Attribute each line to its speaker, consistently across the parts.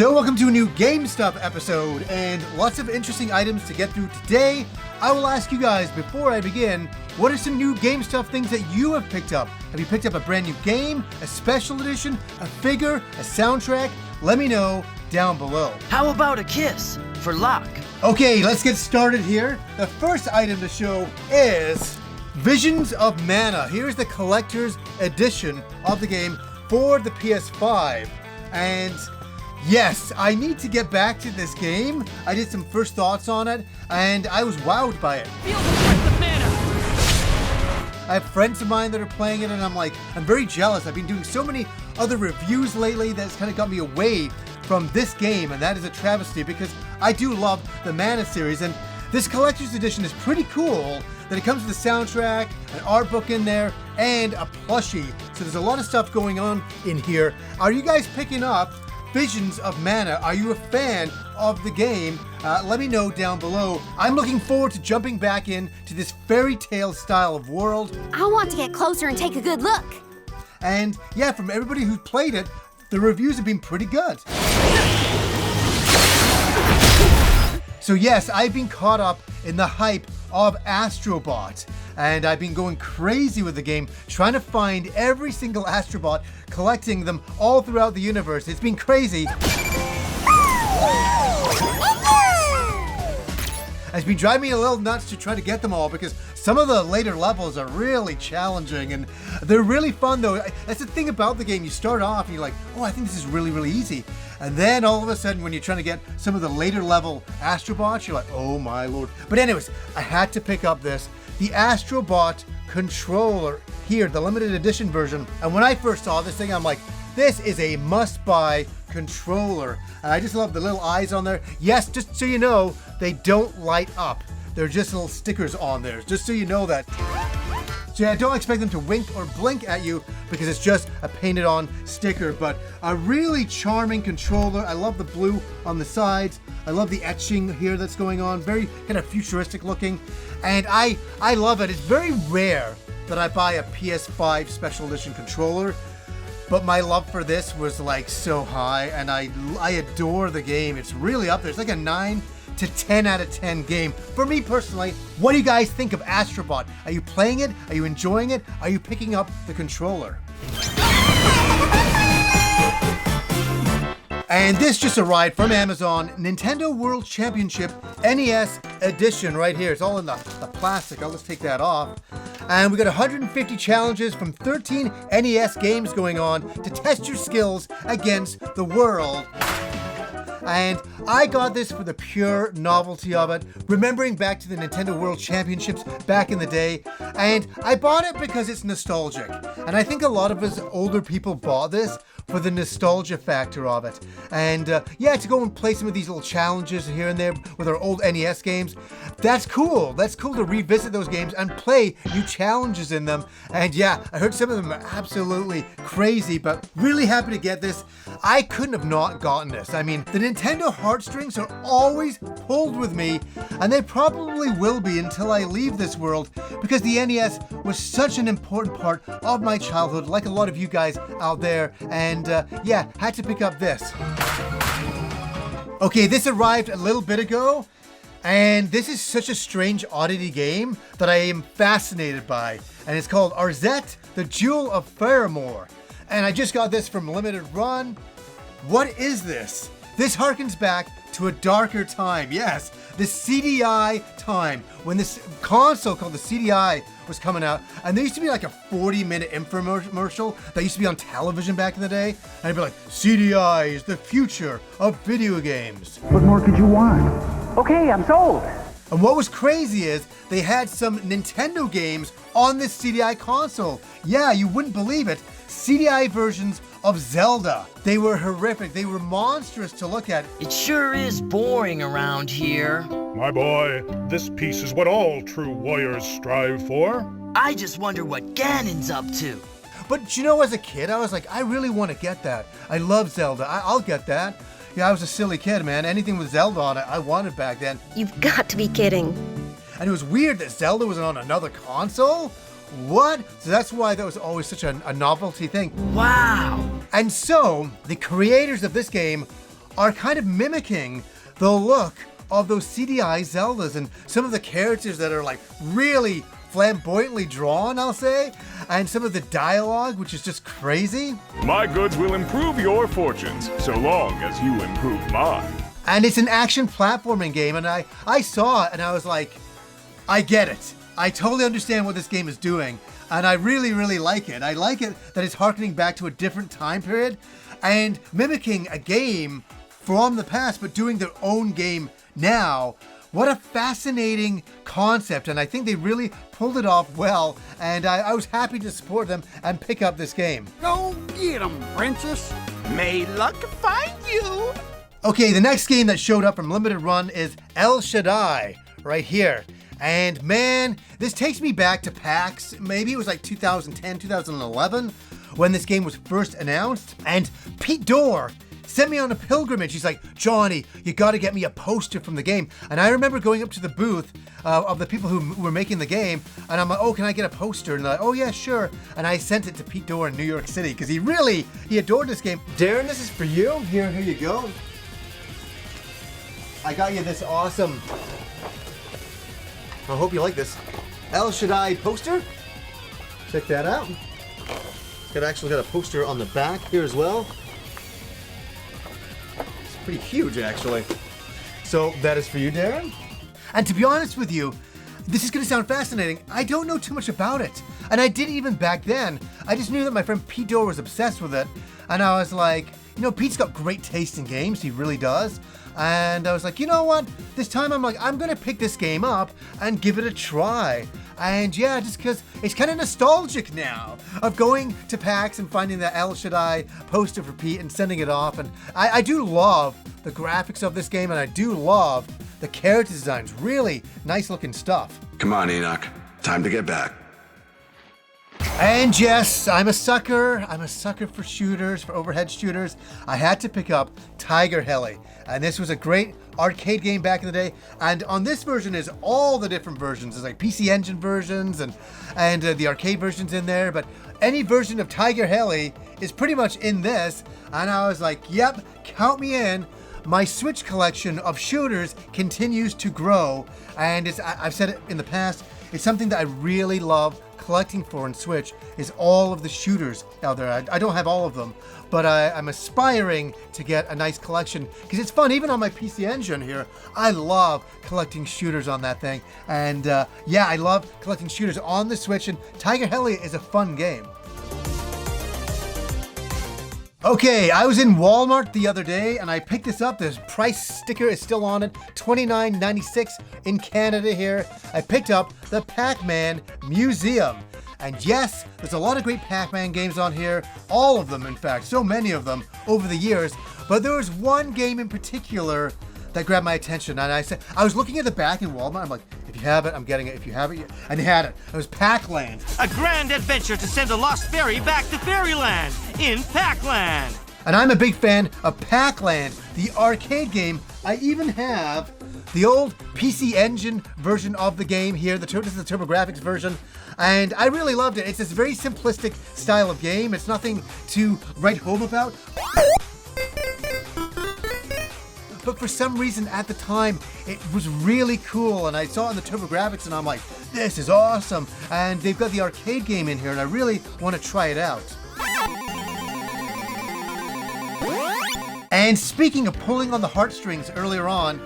Speaker 1: So welcome to a new Game Stuff episode, and lots of interesting items to get through today. I will ask you guys, before I begin, what are some new Game Stuff things that you have picked up? Have you picked up a brand new game, a special edition, a figure, a soundtrack? Let me know down below.
Speaker 2: How about a kiss for luck?
Speaker 1: Okay, let's get started here. The first item to show is Visions of Mana. Here's the collector's edition of the game for the PS5. And yes, I need to get back to this game. I did some first thoughts on it, and I was wowed by it.
Speaker 2: Feel the breath of mana!
Speaker 1: I have friends of mine that are playing it, and I'm very jealous. I've been doing so many other reviews lately that's kind of got me away from this game, and that is a travesty because I do love the Mana series, and this collector's edition is pretty cool that it comes with a soundtrack, an art book in there, and a plushie. So there's a lot of stuff going on in here. Are you guys picking up Visions of Mana? Are you a fan of the game? Let me know down below. I'm looking forward to jumping back into this fairy tale style of world.
Speaker 3: I want to get closer and take a good look.
Speaker 1: And yeah, from everybody who's played it, the reviews have been pretty good. So yes, I've been caught up in the hype of Astrobot, and I've been going crazy with the game, trying to find every single Astrobot, collecting them all throughout the universe. It's been crazy. It's been driving me a little nuts to try to get them all because some of the later levels are really challenging and they're really fun though. That's the thing about the game. You start off and you're like, oh, I think this is really, really easy. And then all of a sudden when you're trying to get some of the later level Astrobots, you're like, oh my lord. But anyways, I had to pick up the Astrobot Controller here, the limited edition version. And when I first saw this thing, I'm like, this is a must-buy controller. And I just love the little eyes on there. Yes, just so you know, they don't light up. They're just little stickers on there, just so you know that. So yeah, don't expect them to wink or blink at you because it's just a painted on sticker, but a really charming controller. I love the blue on the sides. I love the etching here that's going on, very kind of futuristic looking. And I love it. It's very rare that I buy a PS5 special edition controller, but my love for this was like so high, and I adore the game. It's really up there. It's like a 9 to 10 out of 10 game for me personally. What do you guys think of Astrobot? Are you playing it? Are you enjoying it? Are you picking up the controller? And this just arrived from Amazon, Nintendo World Championship NES edition right here. It's all in the plastic. I'll just take that off. And we got 150 challenges from 13 NES games going on to test your skills against the world. And I got this for the pure novelty of it, remembering back to the Nintendo World Championships back in the day. And I bought it because it's nostalgic. And I think a lot of us older people bought this for the nostalgia factor of it. And yeah, to go and play some of these little challenges here and there with our old NES games, that's cool. That's cool to revisit those games and play new challenges in them. And yeah, I heard some of them are absolutely crazy, but really happy to get this. I couldn't have not gotten this. I mean, the Nintendo heartstrings are always pulled with me, and they probably will be until I leave this world, because the NES was such an important part of my childhood, like a lot of you guys out there. And yeah, had to pick up this. Okay, this arrived a little bit ago, and this is such a strange oddity game that I am fascinated by. And it's called Arzette, the Jewel of Farore. And I just got this from Limited Run. What is this? This harkens back to a darker time. Yes, the CDI time, when this console called the CDI was coming out, and there used to be like a 40-minute infomercial that used to be on television back in the day, and it'd be like, CDI is the future of video games.
Speaker 4: What more could you want? Okay, I'm sold.
Speaker 1: And what was crazy is they had some Nintendo games on this CDI console. Yeah, you wouldn't believe it. CDI versions of Zelda. They were horrific. They were monstrous to look at.
Speaker 2: It sure is boring around here.
Speaker 5: My boy, this piece is what all true warriors strive for.
Speaker 2: I just wonder what Ganon's up to.
Speaker 1: But you know, as a kid, I was like, I really want to get that. I love Zelda. I'll get that. Yeah, I was a silly kid, man. Anything with Zelda on it, I wanted back then.
Speaker 3: You've got to be kidding.
Speaker 1: And it was weird that Zelda was on another console? What? So that's why that was always such a novelty thing.
Speaker 2: Wow.
Speaker 1: And so, the creators of this game are kind of mimicking the look of those CDI Zeldas and some of the characters that are like really flamboyantly drawn, I'll say, and some of the dialogue, which is just crazy.
Speaker 6: My goods will improve your fortunes, so long as you improve mine.
Speaker 1: And it's an action platforming game, and I saw it and I was like, I get it. I totally understand what this game is doing, and I really, really like it. I like it that it's harkening back to a different time period and mimicking a game from the past, but doing their own game now. What a fascinating concept, and I think they really pulled it off well, and I was happy to support them and pick up this game.
Speaker 4: Go get 'em, princess. May luck find you.
Speaker 1: Okay, the next game that showed up from Limited Run is El Shaddai, right here. And man, this takes me back to PAX. Maybe it was like 2010, 2011, when this game was first announced. And Pete Dorr sent me on a pilgrimage. He's like, Johnny, you gotta get me a poster from the game. And I remember going up to the booth of the people who were making the game, and I'm like, oh, can I get a poster? And they're like, oh yeah, sure. And I sent it to Pete Dorr in New York City, because he adored this game. Darren, this is for you. Here you go. I got you this awesome, I hope you like this, El Shaddai poster. Check that out. It's actually got a poster on the back here as well. It's pretty huge, actually. So that is for you, Darren. And to be honest with you, this is going to sound fascinating. I don't know too much about it. And I didn't even back then. I just knew that my friend Pete Dorr was obsessed with it. And I was like, you know, Pete's got great taste in games. He really does. And I was like, you know what? This time I'm going to pick this game up and give it a try. And yeah, just because it's kind of nostalgic now of going to PAX and finding the El Shaddai poster for Pete and sending it off. And I do love the graphics of this game, and I do love the character designs. Really nice looking stuff.
Speaker 7: Come on, Enoch. Time to get back.
Speaker 1: And yes, I'm a sucker. I'm a sucker for shooters, for overhead shooters. I had to pick up Tiger Heli. And this was a great arcade game back in the day. And on this version is all the different versions. There's like PC Engine versions and the arcade versions in there. But any version of Tiger Heli is pretty much in this. And I was like, yep, count me in. My Switch collection of shooters continues to grow. And I've said it in the past, it's something that I really love collecting for in Switch, is all of the shooters out there. I don't have all of them, but I'm aspiring to get a nice collection because it's fun. Even on my PC Engine here, I love collecting shooters on that thing. And yeah, I love collecting shooters on the Switch, and Tiger Heli is a fun game. Okay, I was in Walmart the other day and I picked this up. The price sticker is still on it, $29.96 in Canada here. I picked up the PacMan Museum. And yes, there's a lot of great Pac-Man games on here. All of them, in fact, so many of them over the years. But there was one game in particular that grabbed my attention. And I was looking at the back in Walmart. I'm like, if you have it, I'm getting it. If you have it, and they had it. It was Pac-Land.
Speaker 8: A grand adventure to send a lost fairy back to Fairyland in Pac-Land.
Speaker 1: And I'm a big fan of Pac-Land, the arcade game. I even have the old PC Engine version of the game here. This is the TurboGrafx version. And I really loved it. It's this very simplistic style of game. It's nothing to write home about. But for some reason at the time, it was really cool. And I saw it in the TurboGrafx and I'm like, this is awesome. And they've got the arcade game in here and I really want to try it out. And speaking of pulling on the heartstrings earlier on,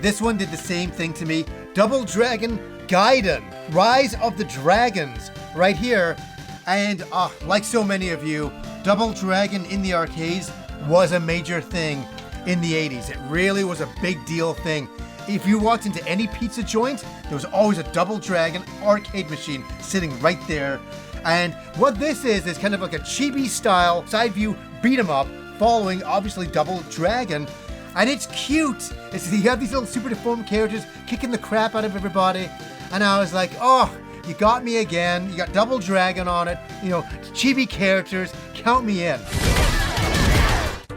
Speaker 1: this one did the same thing to me. Double Dragon Gaiden, Rise of the Dragons, right here. And like so many of you, Double Dragon in the arcades was a major thing in the 80s. It really was a big deal thing. If you walked into any pizza joint, there was always a Double Dragon arcade machine sitting right there. And what this is kind of like a chibi style side view beat 'em up, following obviously Double Dragon. And it's cute. You have these little super deformed characters kicking the crap out of everybody. And I was like, oh, you got me again. You got Double Dragon on it. You know, chibi characters. Count me in.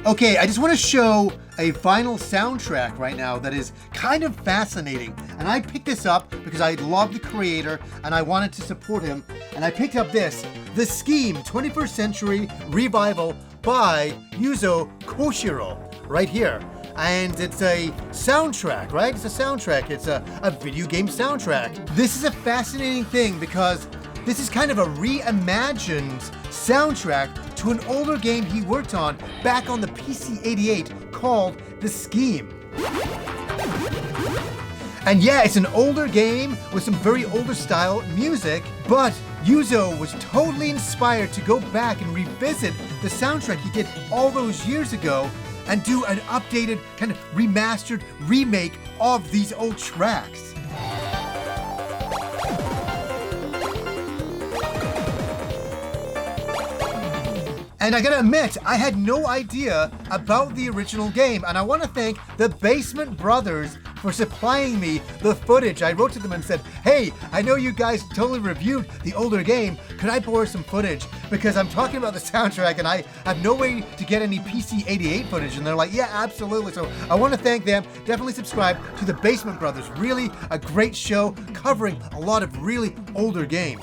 Speaker 1: Okay, I just want to show a vinyl soundtrack right now that is kind of fascinating. And I picked this up because I love the creator and I wanted to support him. And I picked up this, The Scheme 21st Century Revival by Yuzo Koshiro. right here. And it's a soundtrack, right? It's a soundtrack. It's a video game soundtrack. This is a fascinating thing because this is kind of a reimagined soundtrack to an older game he worked on back on the PC-88 called The Scheme. And yeah, it's an older game with some very older style music, but Yuzo was totally inspired to go back and revisit the soundtrack he did all those years ago and do an updated, kind of remastered remake of these old tracks. And I gotta admit, I had no idea about the original game, and I want to thank the Basement Brothers for supplying me the footage. I wrote to them and said, hey, I know you guys totally reviewed the older game. Could I borrow some footage? Because I'm talking about the soundtrack and I have no way to get any PC-88 footage. And they're like, yeah, absolutely. So I want to thank them. Definitely subscribe to the Basement Brothers. Really a great show covering a lot of really older games.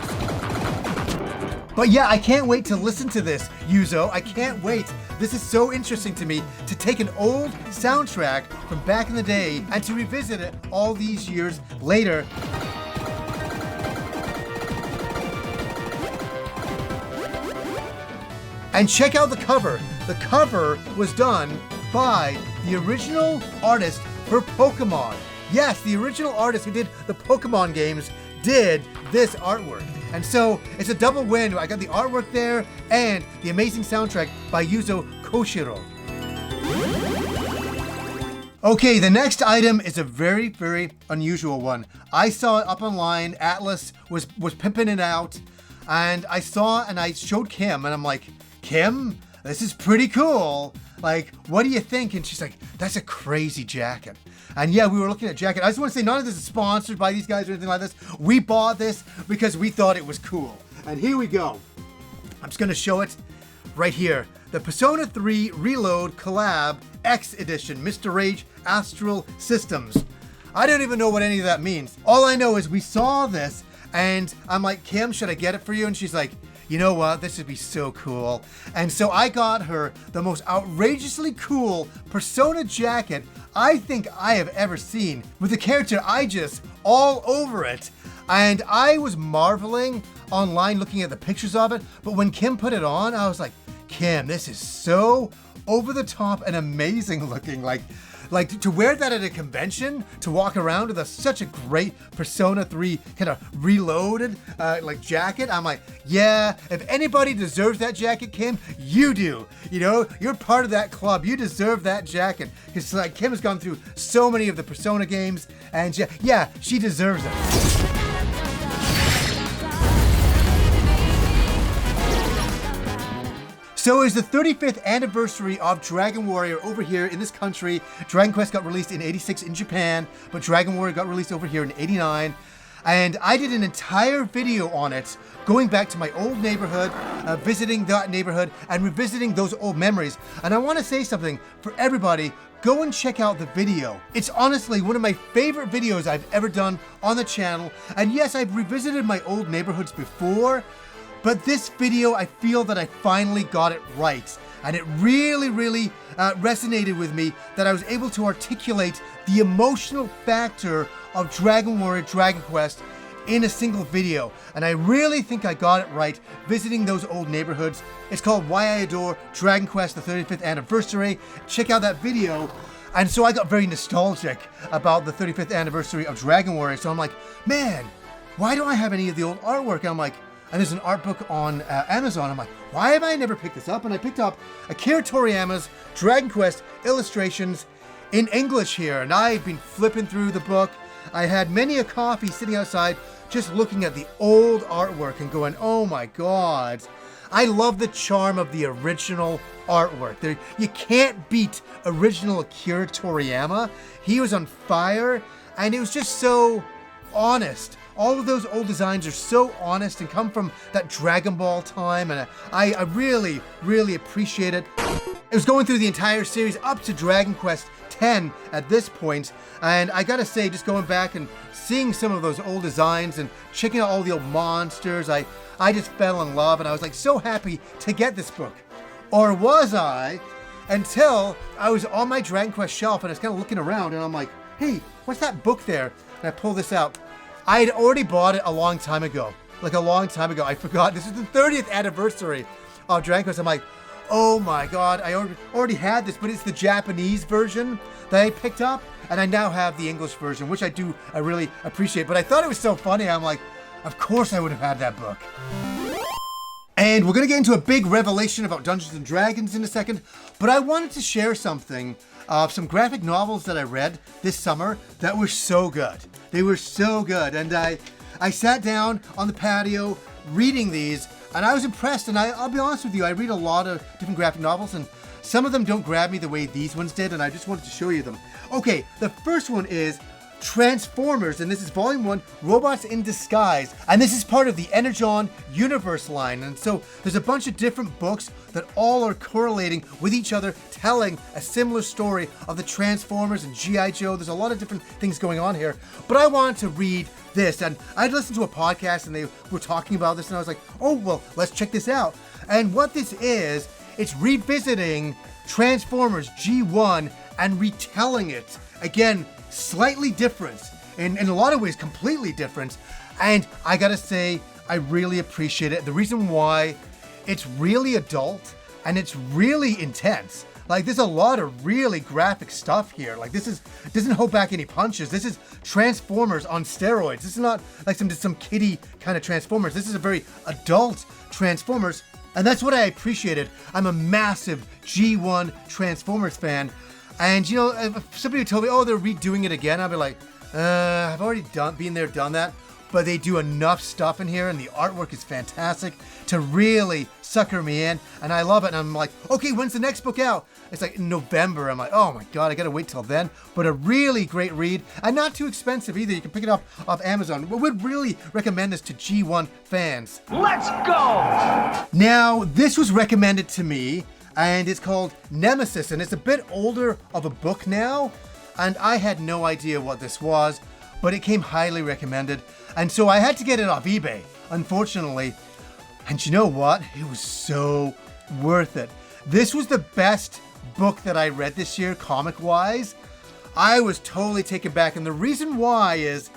Speaker 1: But yeah, I can't wait to listen to this, Yuzo. I can't wait. This is so interesting to me to take an old soundtrack from back in the day and to revisit it all these years later. And check out the cover. The cover was done by the original artist for Pokemon. Yes, the original artist who did the Pokemon games did this artwork. And so it's a double win. I got the artwork there and the amazing soundtrack by Yuzo Koshiro. Okay, the next item is a very, very unusual one. I saw it up online. Atlas was pimping it out. And I saw and I showed Kim and I'm like, Kim, this is pretty cool. Like, what do you think? And she's like, that's a crazy jacket. And yeah, we were looking at jacket. I just want to say none of this is sponsored by these guys or anything like this. We bought this because we thought it was cool. And here we go. I'm just going to show it right here. The Persona 3 Reload Collab X Edition, Mr. Rage Astral Systems. I don't even know what any of that means. All I know is we saw this and I'm like, Kim, should I get it for you? And she's like, you know what, this would be so cool. And so I got her the most outrageously cool Persona jacket I think I have ever seen, with the character Aegis all over it. And I was marveling online looking at the pictures of it, but when Kim put it on, I was like, Kim, this is so over the top and amazing looking. Like to wear that at a convention, to walk around with such a great Persona 3 kind of reloaded like jacket. I'm like, yeah, if anybody deserves that jacket, Kim, you do. You know, you're part of that club. You deserve that jacket. Because like Kim has gone through so many of the Persona games, and yeah, she deserves it. So it's the 35th anniversary of Dragon Warrior over here in this country. Dragon Quest got released in '86 in Japan, but Dragon Warrior got released over here in '89. And I did an entire video on it, going back to my old neighborhood, visiting that neighborhood, and revisiting those old memories. And I want to say something for everybody. Go and check out the video. It's honestly one of my favorite videos I've ever done on the channel. And yes, I've revisited my old neighborhoods before, but this video, I feel that I finally got it right. And it really, really resonated with me that I was able to articulate the emotional factor of Dragon Warrior Dragon Quest in a single video. And I really think I got it right visiting those old neighborhoods. It's called Why I Adore Dragon Quest, the 35th anniversary. Check out that video. And so I got very nostalgic about the 35th anniversary of Dragon Warrior. So I'm like, man, why don't I have any of the old artwork? And I'm like, and there's an art book on Amazon. I'm like, why have I never picked this up? And I picked up Akira Toriyama's Dragon Quest illustrations in English here. And I've been flipping through the book. I had many a coffee sitting outside just looking at the old artwork and going, oh my God. I love the charm of the original artwork. You can't beat original Akira Toriyama. He was on fire and it was just so honest. All of those old designs are so honest and come from that Dragon Ball time, and I really, really appreciate it. It was going through the entire series up to Dragon Quest X at this point, and I gotta say, just going back and seeing some of those old designs and checking out all the old monsters, I just fell in love, and I was like so happy to get this book. Or was I? until I was on my Dragon Quest shelf and I was kind of looking around and I'm like, hey, what's that book there? And I pulled this out. I had already bought it a long time ago. Like a long time ago. I forgot. This is the 30th anniversary of Dragon Quest. I'm like, oh my god, I already had this, but it's the Japanese version that I picked up, and I now have the English version, which I really appreciate. But I thought it was so funny. I'm like, of course I would have had that book. And we're going to get into a big revelation about Dungeons and Dragons in a second, but I wanted to share something of some graphic novels that I read this summer that were so good. They were so good, and I sat down on the patio reading these, and I was impressed, and I'll be honest with you, I read a lot of different graphic novels, and some of them don't grab me the way these ones did, and I just wanted to show you them. Okay, the first one is Transformers, and this is Volume 1, Robots in Disguise, and this is part of the Energon Universe line, and so there's a bunch of different books that all are correlating with each other, telling a similar story of the Transformers and G.I. Joe. There's a lot of different things going on here, but I wanted to read this, and I'd listened to a podcast and they were talking about this, and I was like, oh, well, let's check this out. And what this is, it's revisiting Transformers G1 and retelling it. Again, slightly different, in a lot of ways completely different, and I gotta say, I really appreciate it. The reason why, it's really adult and it's really intense. Like, there's a lot of really graphic stuff here. Like, this doesn't hold back any punches. This is Transformers on steroids. This is not like some kiddie kind of Transformers. This is a very adult Transformers, and that's what I appreciated. I'm a massive G1 Transformers fan. And you know, if somebody told me, oh, they're redoing it again, I'd be like, I've already been there, done that. But they do enough stuff in here, and the artwork is fantastic to really sucker me in, and I love it. And I'm like, okay, when's the next book out? It's like in November. I'm like, oh my god, I gotta wait till then. But a really great read, and not too expensive either. You can pick it up off Amazon. We would really recommend this to G1 fans.
Speaker 8: Let's go!
Speaker 1: Now, this was recommended to me, and it's called Nemesis, and it's a bit older of a book now, and I had no idea what this was, but it came highly recommended, and so I had to get it off eBay, unfortunately. And you know what? It was so worth it. This was the best book that I read this year, comic-wise. I was totally taken back, and the reason why is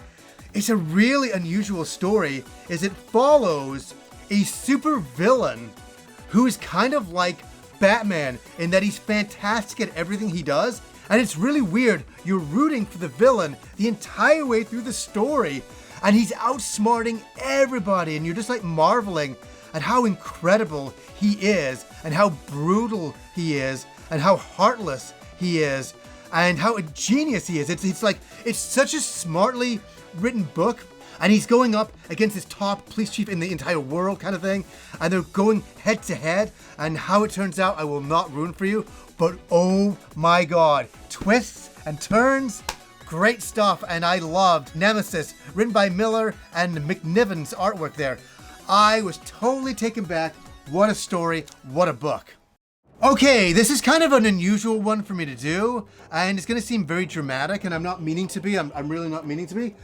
Speaker 1: it's a really unusual story, is it follows a super villain who is kind of like Batman in that he's fantastic at everything he does, and it's really weird. You're rooting for the villain the entire way through the story, and he's outsmarting everybody, and you're just like marveling at how incredible he is, and how brutal he is, and how heartless he is, and how genius he is. It's like, it's such a smartly written book, and he's going up against this top police chief in the entire world kind of thing, and they're going head to head, and how it turns out I will not ruin for you, but oh my god, twists and turns, great stuff. And I loved Nemesis, written by Miller and McNiven's artwork there. I was totally taken back. What a story, what a book. Okay, this is kind of an unusual one for me to do, and it's going to seem very dramatic, and I'm not meaning to be. I'm really not meaning to be.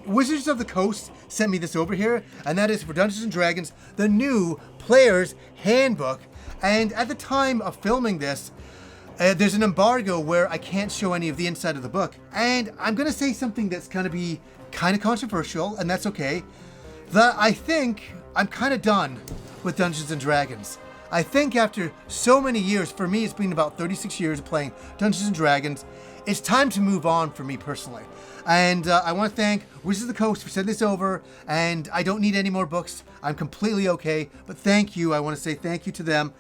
Speaker 1: Wizards of the Coast sent me this over here, and that is for Dungeons & Dragons, the new Player's Handbook. And at the time of filming this, there's an embargo where I can't show any of the inside of the book. And I'm going to say something that's going to be kind of controversial, and that's okay. That I think I'm kind of done with Dungeons & Dragons. I think after so many years, for me it's been about 36 years of playing Dungeons & Dragons, it's time to move on for me personally. And I want to thank Wizards of the Coast for sending this over, and I don't need any more books. I'm completely okay, but thank you. I want to say thank you to them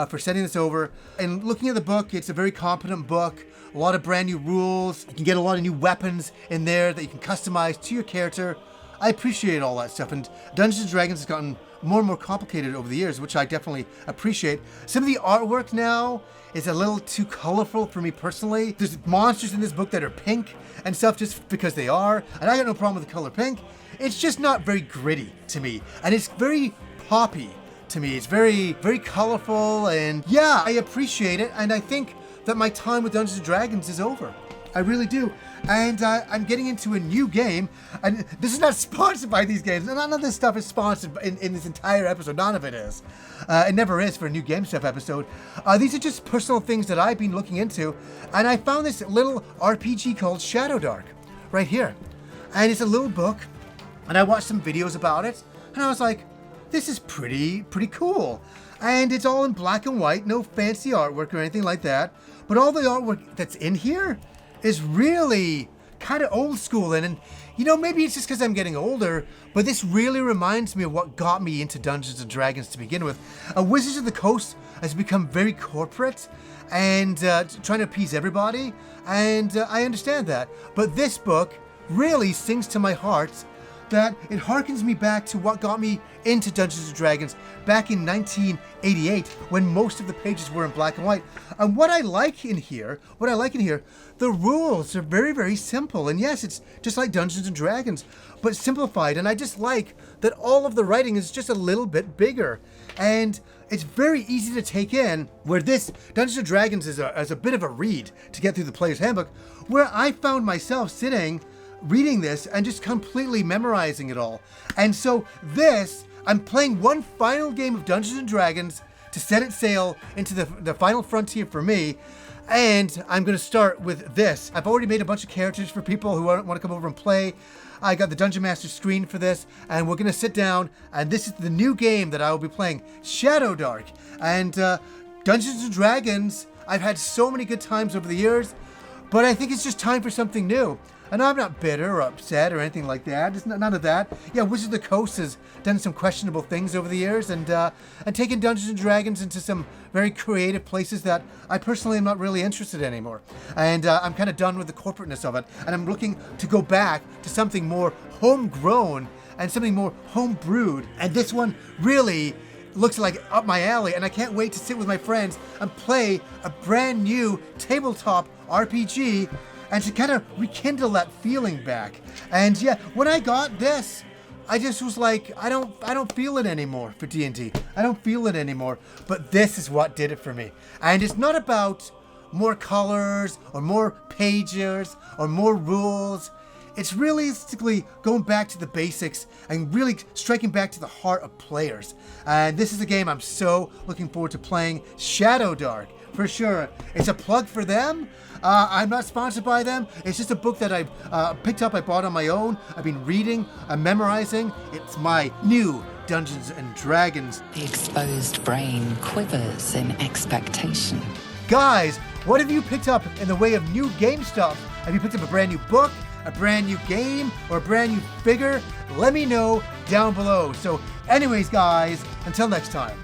Speaker 1: for sending this over. And looking at the book, it's a very competent book, a lot of brand new rules. You can get a lot of new weapons in there that you can customize to your character. I appreciate all that stuff, and Dungeons & Dragons has gotten more and more complicated over the years, which I definitely appreciate. Some of the artwork now is a little too colorful for me personally. There's monsters in this book that are pink and stuff just because they are, and I got no problem with the color pink. It's just not very gritty to me, and it's very poppy to me. It's very, very colorful, and yeah, I appreciate it, and I think that my time with Dungeons & Dragons is over. I really do. And I'm getting into a new game, and this is not sponsored by these games. None of this stuff is sponsored in this entire episode. None of it is. It never is for a new game stuff episode. These are just personal things that I've been looking into, and I found this little RPG called Shadow Dark right here. And it's a little book, and I watched some videos about it, and I was like, this is pretty cool. And it's all in black and white, no fancy artwork or anything like that. But all the artwork that's in here is really kind of old school. And you know, maybe it's just because I'm getting older, but this really reminds me of what got me into Dungeons & Dragons to begin with. Wizards of the Coast has become very corporate and trying to appease everybody. And I understand that. But this book really sings to my heart that it harkens me back to what got me into Dungeons & Dragons back in 1988 when most of the pages were in black and white. And what I like in here, the rules are very, very simple. And yes, it's just like Dungeons & Dragons, but simplified. And I just like that all of the writing is just a little bit bigger. And it's very easy to take in, where this Dungeons & Dragons is a bit of a read to get through the player's handbook, where I found myself sitting reading this and just completely memorizing it all. And so I'm playing one final game of Dungeons & Dragons to set it sail into the final frontier for me. And I'm going to start with this. I've already made a bunch of characters for people who want to come over and play. I got the Dungeon Master screen for this, and we're going to sit down, and this is the new game that I will be playing, Shadow Dark. And Dungeons & Dragons, I've had so many good times over the years, but I think it's just time for something new. And I'm not bitter or upset or anything like that. It's none of that. Yeah, Wizards of the Coast has done some questionable things over the years and taken Dungeons & Dragons into some very creative places that I personally am not really interested in anymore. And I'm kind of done with the corporateness of it. And I'm looking to go back to something more homegrown and something more homebrewed. And this one really looks like up my alley, and I can't wait to sit with my friends and play a brand new tabletop RPG and to kind of rekindle that feeling back. And yeah, when I got this, I just was like, I don't feel it anymore for D&D. I don't feel it anymore. But this is what did it for me. And it's not about more colors or more pages or more rules. It's realistically going back to the basics and really striking back to the heart of players. And this is a game I'm so looking forward to playing, Shadow Dark, for sure. It's a plug for them. I'm not sponsored by them. It's just a book that I picked up, I bought on my own. I've been reading, I'm memorizing. It's my new Dungeons & Dragons.
Speaker 9: The exposed brain quivers in expectation.
Speaker 1: Guys, what have you picked up in the way of new game stuff? Have you picked up a brand new book, a brand new game, or a brand new figure? Let me know down below. So anyways, guys, until next time.